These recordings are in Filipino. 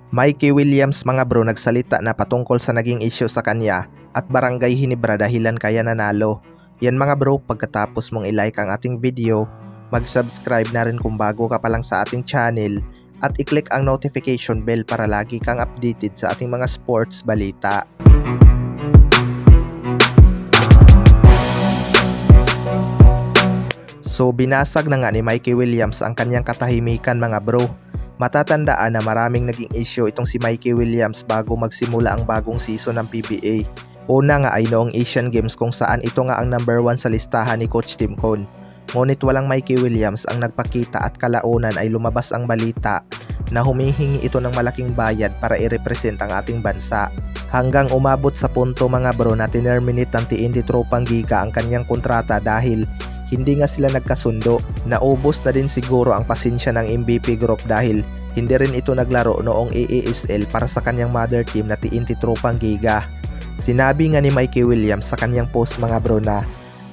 Mikey Williams mga bro nagsalita na patungkol sa naging issue sa kanya at Barangay Ginebra dahilan kaya nanalo. Yan mga bro, pagkatapos mong i-like ang ating video, mag-subscribe na rin kung bago ka pa lang sa ating channel at i-click ang notification bell para lagi kang updated sa ating mga sports balita. So binasag na nga ni Mikey Williams ang kanyang katahimikan mga bro. Matatandaan na maraming naging issue itong si Mikey Williams bago magsimula ang bagong season ng PBA. Una nga ay noong Asian Games kung saan ito nga ang number 1 sa listahan ni Coach Tim Cone. Ngunit walang Mikey Williams ang nagpakita at kalaunan ay lumabas ang balita na humihingi ito ng malaking bayad para i-represent ang ating bansa. Hanggang umabot sa punto mga bro na tinerminate ng TNT Tropang Giga ang kanyang kontrata dahil hindi nga sila nagkasundo. Naubos na din siguro ang pasensya ng MVP Group dahil hindi rin ito naglaro noong AASL para sa kanyang mother team na TNT Tropang Giga. Sinabi nga ni Mikey Williams sa kanyang post mga bro na,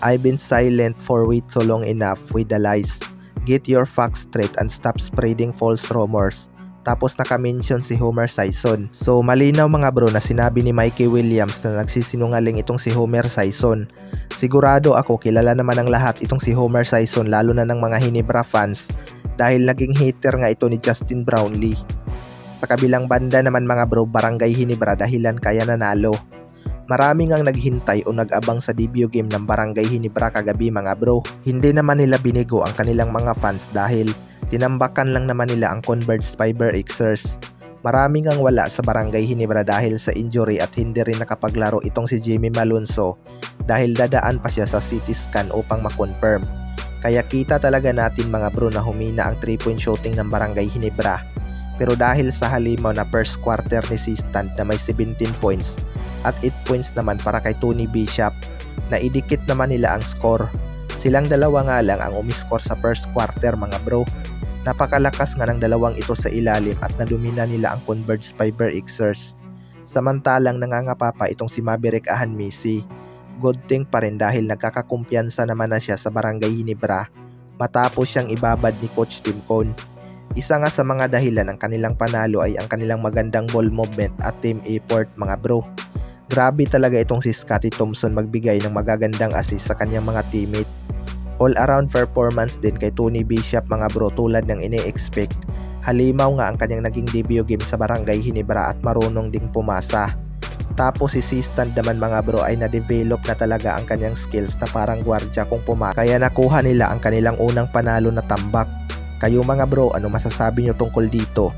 "I've been silent for way too long enough with the lies. Get your facts straight and stop spreading false rumors." Tapos naka-mention si Homer Sison. So malinaw mga bro na sinabi ni Mikey Williams na nagsisinungaling itong si Homer Sison. Sigurado ako kilala naman ng lahat itong si Homer Sison lalo na ng mga Ginebra fans dahil naging hater nga ito ni Justin Brownlee. Sa kabilang banda naman mga bro, Barangay Ginebra dahilan kaya nanalo. Maraming ang naghintay o nag-abang sa debut game ng Barangay Ginebra kagabi mga bro. Hindi naman nila binigo ang kanilang mga fans dahil tinambakan lang naman nila ang Converge Fiber Xers. Maraming ang wala sa Barangay Ginebra dahil sa injury at hindi rin nakapaglaro itong si Jimmy Malonzo dahil dadaan pa siya sa CT scan upang ma-confirm. Kaya kita talaga natin mga bro na humina ang 3-point shooting ng Barangay Ginebra. Pero dahil sa halimaw na first quarter ni Sistan na may 17 points at 8 points naman para kay Tony Bishop, na idikit naman nila ang score. Silang dalawa nga lang ang umiscore sa first quarter mga bro. Napakalakas nga ng dalawang ito sa ilalim at nadumina nila ang Converge Fiber Xers. Samantalang nangangapa pa itong si Maverick Ahanmisi. Good thing pa rin dahil nagkakakumpiyansa naman na siya sa Barangay Ginebra matapos siyang ibabad ni Coach Tim Cone. Isa nga sa mga dahilan ng kanilang panalo ay ang kanilang magandang ball movement at team effort mga bro. Grabe talaga itong si Scottie Thompson magbigay ng magagandang assist sa kanyang mga teammate. All-around performance din kay Tony Bishop mga bro tulad ng ine-expect. Halimaw nga ang kanyang naging debut game sa Barangay Ginebra at marunong ding pumasa. Tapos si Sistan naman mga bro ay na-develop na talaga ang kanyang skills na parang gwardya kung pumasa. Kaya nakuha nila ang kanilang unang panalo na tambak. Kayo mga bro, ano masasabi nyo tungkol dito?